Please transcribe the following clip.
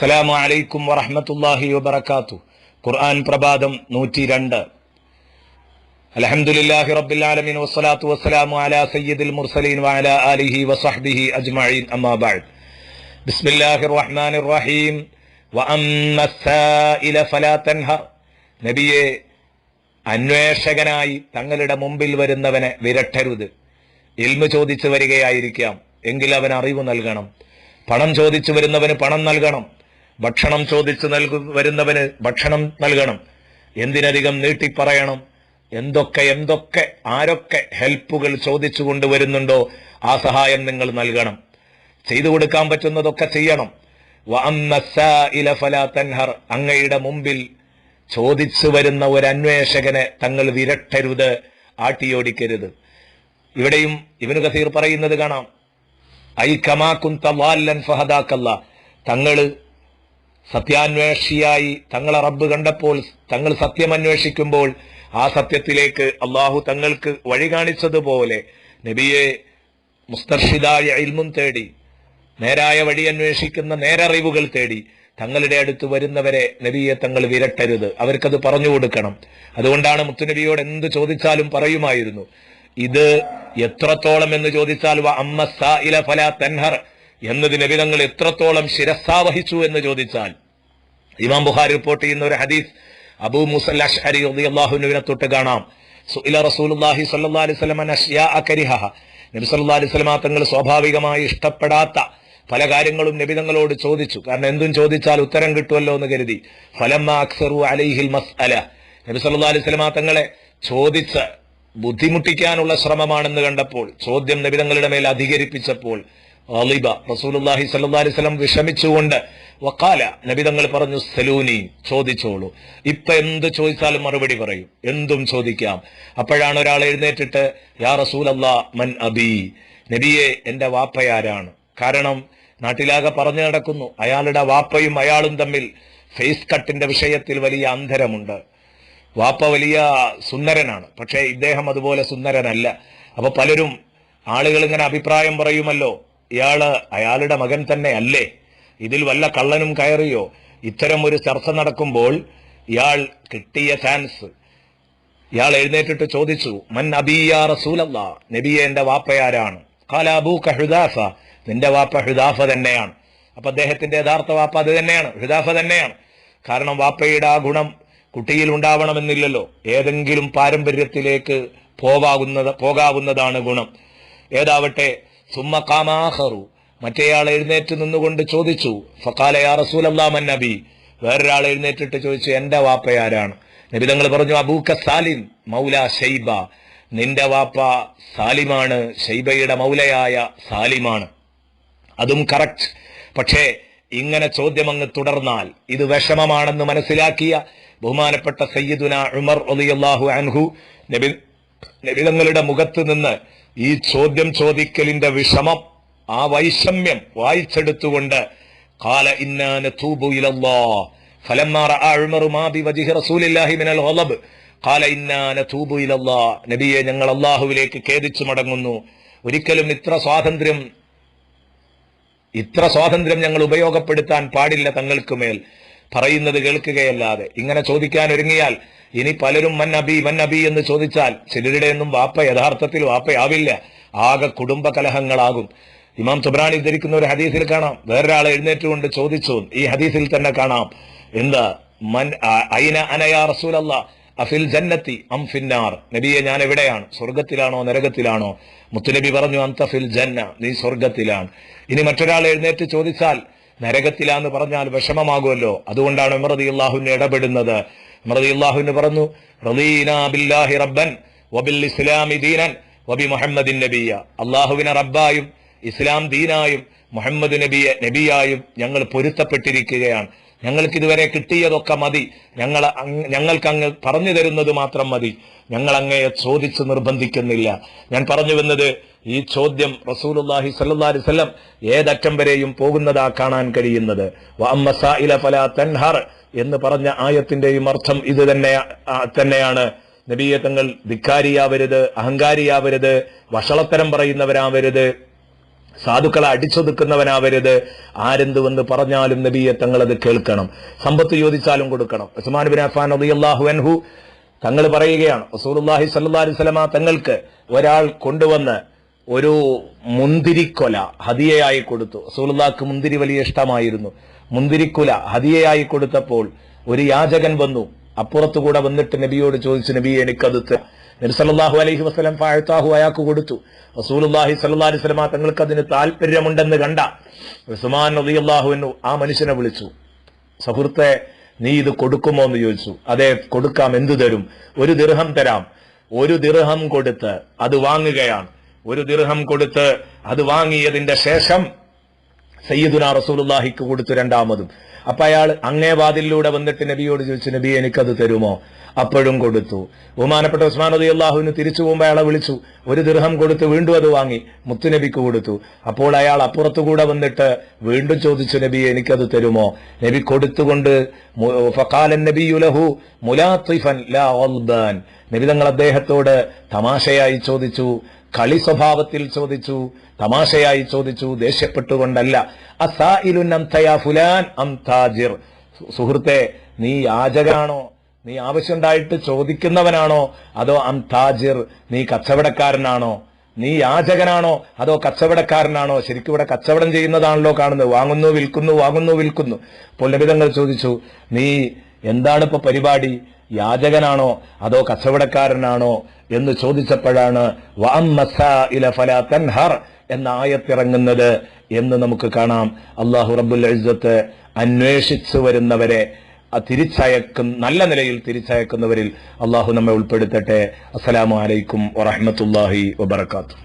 അസ്സലാമു അലൈക്കും വറഹ്മത്തുള്ളാഹി വബറകാതുഹു. ഖുർആൻ പ്രഭാതം 102. അൽഹംദുലില്ലാഹി റബ്ബിൽ ആലമീൻ വസ്സലാത്തു വസ്സലാമു അലാ സയ്യിദിൽ മുർസലീൻ വഅലാ ആലിഹി വസഹ്ബിഹി അജ്മഈൻ. അമ്മാ ബഅദ്. ബിസ്മില്ലാഹിർ റഹ്മാനിർ റഹീം. വഅമ്മസ്സായില ഫലാ തൻഹർ. നബിയെ, അന്വേഷകനായി തങ്ങളുടെ മുമ്പിൽ വരുന്നവനെ വിരട്ടരുത്. ഇൽമു ചോദിച്ചു വരികയായിരിക്കാം, എങ്കിൽ അവൻ അറിവ് നൽകണം. പണം ചോദിച്ചു വരുന്നവന് പണം നൽകണം. ഭക്ഷണം ചോദിച്ചു വരുന്നവന് ഭക്ഷണം നൽകണം. എന്തിനധികം നീട്ടിപ്പറയണം? എന്തൊക്കെ ആരൊക്കെ ഹെൽപ്പുകൾ ചോദിച്ചു കൊണ്ടുവരുന്നുണ്ടോ ആ സഹായം നിങ്ങൾ നൽകണം. ചെയ്തു കൊടുക്കാൻ പറ്റുന്നതൊക്കെ ചെയ്യണം. വഅമ്മസ്സായില ഫലാ തൻഹർ. അങ്ങയുടെ മുമ്പിൽ ചോദിച്ചു വരുന്ന ഒരു അന്വേഷകനെ തങ്ങൾ വിരട്ടരുത്, ആട്ടിയോടിക്കരുത്. ഇവിടെയും ഇബ്നു കസീർ പറയുന്നത് കാണാം, ഐ കമാ കുന്ത ളാല്ലൻ ഫഹദാകല്ലാ. തങ്ങള് സത്യാന്വേഷിയായി തങ്ങളെ റബ്ബ് കണ്ടപ്പോൾ, തങ്ങൾ സത്യം അന്വേഷിക്കുമ്പോൾ ആ സത്യത്തിലേക്ക് അള്ളാഹു തങ്ങൾക്ക് വഴി കാണിച്ചതുപോലെ നബിയെ മുസ്തർഷിദായ ഇൽമും തേടി, നേരായ വഴി അന്വേഷിക്കുന്ന നേരറിവുകൾ തേടി തങ്ങളുടെ അടുത്ത് വരുന്നവരെ നബിയെ തങ്ങൾ വിരട്ടരുത്, അവർക്കത് പറഞ്ഞു കൊടുക്കണം. അതുകൊണ്ടാണ് മുത്തുനബിയോട് എന്ത് ചോദിച്ചാലും പറയുമായിരുന്നു. ഇത് എത്രത്തോളം എന്ന് ചോദിച്ചാൽ വഅമ്മസ്സായില ഫലാ തൻഹർ എന്നത് നബി തങ്ങൾ എത്രത്തോളം ശിരസാവഹിച്ചു എന്ന് ചോദിച്ചാൽ, ഇമാം ബുഖാരി റിപ്പോർട്ട് ചെയ്യുന്ന ഒരു ഹദീസ് അബൂ മൂസൽ അശ്അരി റളിയല്ലാഹു അൻഹുവിനെ തൊട്ട് കാണാം. സുഇല റസൂലുള്ളാഹി സ്വല്ലല്ലാഹു അലൈഹി വസല്ലം അൻ അശ്യാഅ കരിഹഹ. നബി സല്ലല്ലാഹു അലൈഹി വസല്ലം തങ്ങൾ സ്വാഭാവികമായി ഇഷ്ടപ്പെടാത്ത പല കാര്യങ്ങളും നബി തങ്ങളോട് ചോദിച്ചു. കാരണം എന്തും ചോദിച്ചാൽ ഉത്തരം കിട്ടുമല്ലോ എന്ന് കരുതി. ഫലമ്മ അക്സറു അലൈഹിൽ മസ്അല. നബി സല്ലല്ലാഹു അലൈഹി വസല്ലം തങ്ങളെ ചോദിച്ച് ബുദ്ധിമുട്ടിക്കാനുള്ള ശ്രമമാണെന്ന് കണ്ടപ്പോൾ, ചോദ്യം നബി തങ്ങളുടെ മേൽ അധികരിപ്പിച്ചപ്പോൾ ഗളിബ റസൂലുള്ളാഹി സ്വല്ലല്ലാഹു അലൈഹി വസല്ലം വിഷമിച്ചുകൊണ്ട് വഖാല, നബി തങ്ങൾ പറഞ്ഞു, സലൂനി, ചോദിച്ചോളൂ. ഇപ്പൊ എന്ത് ചോദിച്ചാലും മറുപടി പറയും, എന്തും ചോദിക്കാം. അപ്പോഴാണ് ഒരാൾ എഴുന്നേറ്റിട്ട്, യാ റസൂലല്ലാഹ് മൻ അബി, നബിയെ എന്റെ വാപ്പയാരാണ്? കാരണം നാട്ടിലാകെ പറഞ്ഞു നടക്കുന്നു, അയാളുടെ വാപ്പയും അയാളും തമ്മിൽ ഫേസ് കട്ടിന്റെ വിഷയത്തിൽ വലിയ അന്തരമുണ്ട്. വാപ്പ വലിയ സുന്ദരനാണ്, പക്ഷേ ഇദ്ദേഹം അതുപോലെ സുന്ദരനല്ല. അപ്പൊ പലരും, ആളുകൾ ഇങ്ങനെ അഭിപ്രായം പറയുമല്ലോ, അയാളുടെ മകൻ തന്നെ അല്ലേ, ഇതിൽ വല്ല കള്ളനും കയറിയോ? ഇത്തരം ഒരു ചർച്ച നടക്കുമ്പോൾ ഇയാൾ കിട്ടിയ ചാൻസ്, ഇയാൾ എഴുന്നേറ്റിട്ട് ചോദിച്ചു, മൻ അബീ യാ റസൂലല്ലാഹ്, നബിയെ എന്റെ വാപ്പയാരാണ്? ഖാല അബൂക ഹുദാഫ, നിന്റെ വാപ്പ ഹുദാഫ തന്നെയാണ്. അപ്പൊ അദ്ദേഹത്തിന്റെ യഥാർത്ഥ വാപ്പ അത് തന്നെയാണ്, ഹുദാഫ തന്നെയാണ്. കാരണം വാപ്പയുടെ ആ ഗുണം കുട്ടിയിൽ ഉണ്ടാവണമെന്നില്ലല്ലോ, ഏതെങ്കിലും പാരമ്പര്യത്തിലേക്ക് പോകാവുന്നതാണ് ഗുണം. ഏതാവട്ടെ, സുമ്മ ഖാമാഖറു, മറ്റേയാൾ എഴുന്നേറ്റ് നിന്നുകൊണ്ട് ചോദിച്ചു, ഫഖാല യാ റസൂലല്ലാഹ് മൻ നബി, വേറൊരാൾ എഴുന്നേറ്റിട്ട് ചോദിച്ചു, എന്റെ വാപ്പയാരാണ്? നബി തങ്ങൾ പറഞ്ഞു, അബൂക സാലിം മൗല ഷൈബ, നിന്റെ വാപ്പ സാലിമാണ്, ഷൈബയുടെ മൗലയായ സാലിമാണ്. അതും കറക്റ്റ്. പക്ഷേ ഇങ്ങനെ ചോദ്യം അങ്ങ് തുടർന്നാൽ ഇത് വിഷമമാണെന്ന് മനസ്സിലാക്കിയ ബഹുമാനപ്പെട്ട സയ്യിദുന ഉമർ റളിയല്ലാഹു അൻഹു നബി തങ്ങളുടെ മുഖത്ത് നിന്ന് ഈ ചോദ്യം ചോദിക്കലിന്റെ വിഷമം, ആ വൈഷമ്യം വായിച്ചെടുത്തുകൊണ്ട് ഖാല ഇന്നാ നതൂബു ഇലല്ലാഹ് ഫലമ്മാ റഅ ഉമർ മാ ബിവജ്ഹി റസൂലില്ലാഹി മിനൽ ഗളബ് ഖാല ഇന്നാ നതൂബു ഇലല്ലാഹ്, നബിയെ ഞങ്ങൾ അല്ലാഹുവിലേക്ക് ഖേദിച്ചു മടങ്ങുന്നു. ഒരിക്കലും ഇത്ര സ്വാതന്ത്ര്യം ഞങ്ങൾ ഉപയോഗപ്പെടുത്താൻ പാടില്ല തങ്ങൾക്ക് മേൽ, പറയുന്നത് കേൾക്കുകയല്ലാതെ. ഇങ്ങനെ ചോദിക്കാൻ ഒരുങ്ങിയാൽ ഇനി പലരും മൻ നബി എന്ന് ചോദിച്ചാൽ ചിലരുടെ ഒന്നും വാപ്പ യഥാർത്ഥത്തിൽ വാപ്പയാവില്ല, ആകെ കുടുംബ കലഹങ്ങളാകും. ഇമാം തുബ്രാനി ധരിക്കുന്ന ഒരു ഹദീസിൽ കാണാം, വേറൊരാളെ എഴുന്നേറ്റുകൊണ്ട് ചോദിച്ചു, ഈ ഹദീസിൽ തന്നെ കാണാം, എന്താ, മൻ ഐന അന യാ റസൂലല്ലാഹ് അഫിൽ ജന്നത്തി അം ഫിന്നാർ, നബിയെ ഞാൻ എവിടെയാണ്, സ്വർഗത്തിലാണോ നരകത്തിലാണോ? മുത്തുനബി പറഞ്ഞു, അന്ത ഫിൽ ജന്ന, നീ സ്വർഗത്തിലാണ്. ഇനി മറ്റൊരാൾ എഴുന്നേറ്റ് ചോദിച്ചാൽ നരകത്തിലാന്ന് പറഞ്ഞാൽ വിഷമമാകുമല്ലോ. അതുകൊണ്ടാണ് ഉമർ റളിയല്ലാഹു അൻഹു ഇടപെടുന്നത്. ഉമർ റളിയല്ലാഹു അൻഹു പറഞ്ഞു, റളീനാ ബില്ലാഹി റബ്ബൻ വബിൽ ഇസ്ലാമി ദീനൻ വബി മുഹമ്മദിൻ നബിയ, അല്ലാഹുവിനെ റബ്ബായും ഇസ്ലാം ദീനായും മുഹമ്മദ് നബിയായും ഞങ്ങൾ പൊരുത്തപ്പെട്ടിരിക്കുകയാണ്. ഞങ്ങൾക്ക് ഇതുവരെ കിട്ടിയതൊക്കെ മതി, ഞങ്ങൾക്ക് അങ്ങ് പറഞ്ഞു തരുന്നത് മാത്രം മതി, ഞങ്ങൾ അങ്ങയെ ചോദിച്ച് നിർബന്ധിക്കുന്നില്ല. ഞാൻ പറഞ്ഞു വന്നത്, ഈ ചോദ്യം റസൂലുള്ളാഹി സ്വല്ലല്ലാഹു അലൈഹി വസല്ലം ഏതറ്റം വരെയും പോകുന്നതാ കാണാൻ കഴിയുന്നത്. വഅമ്മസ്സായില ഫലാ തൻഹർ എന്ന് പറഞ്ഞ ആയത്തിന്റെയും അർത്ഥം ഇത് തന്നെയാണ്. നബിയെ തങ്ങൾ ധിക്കാരിയാവരുത്, അഹങ്കാരിയാവരുത്, വഷളത്തരം പറയുന്നവരാവരുത്, സാധുക്കളെ അടിച്ചൊതുക്കുന്നവനാവരുത്. ആരെന്തുവെന്ന് പറഞ്ഞാലും നബിയെ തങ്ങളത് കേൾക്കണം. സമ്പത്ത് ചോദിച്ചാലും കൊടുക്കണം. ഉസ്മാൻ ബിൻ അഫ്ഫാൻ റളിയല്ലാഹു അൻഹു തങ്ങൾ പറയുകയാണ്, റസൂലുള്ളാഹി സ്വല്ലല്ലാഹു അലൈഹി വസല്ലമ തങ്ങൾക്ക് ഒരാൾ കൊണ്ടുവന്ന് ഒരു മുന്തിരിക്കൊല ഹദിയയായി കൊടുത്തു. റസൂലുള്ളാഹിക്ക് മുന്തിരി വലിയ ഇഷ്ടമായിരുന്നു. മുന്തിരിക്കുല ഹദിയയായി കൊടുത്തപ്പോൾ ഒരു യാചകൻ വന്നു. അപ്പുറത്തുകൂടെ വന്നിട്ട് നബിയോട് ചോദിച്ചു, നബി എനിക്കത് നബി സല്ലല്ലാഹു അലൈഹി വസല്ലം ഫഅതാഹു, അയാൾക്ക് കൊടുത്തു. റസൂലുള്ളാഹി സ്വല്ലല്ലാഹു അലൈഹി വസല്ലം തങ്ങൾക്ക് അതിന് താല്പര്യമുണ്ടെന്ന് കണ്ട ഉസ്മാൻ റളിയല്ലാഹു അൻഹു ആ മനുഷ്യനെ വിളിച്ചു. സുഹൃത്തെ, നീ ഇത് കൊടുക്കുമോ എന്ന് ചോദിച്ചു. അതെ, കൊടുക്കാം. എന്തു തരും? 1 ദിർഹം തരാം. 1 ദിർഹം കൊടുത്ത് അത് വാങ്ങുകയാണ്. 1 ദിർഹം കൊടുത്ത് അത് വാങ്ങിയതിന്റെ ശേഷം സയ്യിദുനാ റസൂലുള്ളാഹിക്ക് കൊടുത്തു രണ്ടാമതും. അപ്പൊ അയാൾ അങ്ങേ വാതിലിലൂടെ വന്നിട്ട് നബിയോട് ചോദിച്ചു, നബി എനിക്കത് തരുമോ? അപ്പോഴും കൊടുത്തു. ബഹുമാനപ്പെട്ട ഉസ്മാൻ റളിയല്ലാഹുവിന് തിരിച്ചു പോകുമ്പോൾ അയാളെ വിളിച്ചു. 1 ദിർഹം കൊടുത്ത് വീണ്ടും അത് വാങ്ങി മുത്തുനബിക്ക് കൊടുത്തു. അപ്പോൾ അയാൾ അപ്പുറത്തുകൂടെ വന്നിട്ട് വീണ്ടും ചോദിച്ചു, നബി എനിക്കത് തരുമോ? നബി കൊടുത്തുകൊണ്ട് ഫഖാല നബിയു ലഹു മുലാത്തിഫൻ ലാ ഗൽബാൻ, നബി തങ്ങൾ അദ്ദേഹത്തോട് തമാശയായി ചോദിച്ചു, കളി സ്വഭാവത്തിൽ ചോദിച്ചു, തമാശയായി ചോദിച്ചു, ദേഷ്യപ്പെട്ടുകൊണ്ടല്ല. അസായിലുൻ അൻത യാ ഫുലാൻ അം താജിർ, സുഹൃത്തെ നീ യാചകനാണോ, നീ ആവശ്യമുണ്ടായിട്ട് ചോദിക്കുന്നവനാണോ, അതോ അം താജിർ നീ കച്ചവടക്കാരനാണോ? നീ യാചകനാണോ അതോ കച്ചവടക്കാരനാണോ? ശരിക്കും ഇവിടെ കച്ചവടം ചെയ്യുന്നതാണല്ലോ കാണുന്നത്. വാങ്ങുന്നു വിൽക്കുന്നു, വാങ്ങുന്നു വിൽക്കുന്നു. അപ്പോൾ നബി തങ്ങൾ ചോദിച്ചു, നീ എന്താണ് ഇപ്പൊ പരിപാടി? യാചകനാണോ അതോ കച്ചവടക്കാരനാണോ എന്ന് ചോദിച്ചപ്പോഴാണ് വഅമ്മസാഇല ഫലാ തൻഹർ എന്ന ആയത്തിറങ്ങുന്നത് എന്ന് നമുക്ക് കാണാം. അല്ലാഹു റബ്ബുൽ ഇസ്സത്ത് അന്വേഷിച്ചു വരുന്നവരെ നല്ല നിലയിൽ തിരിച്ചയക്കുന്നവരിൽ അല്ലാഹു നമ്മെ ഉൾപ്പെടുത്തട്ടെ. അസ്സലാമു അലൈക്കും വറഹ്മത്തുള്ളാഹി വബറകാതുഹു.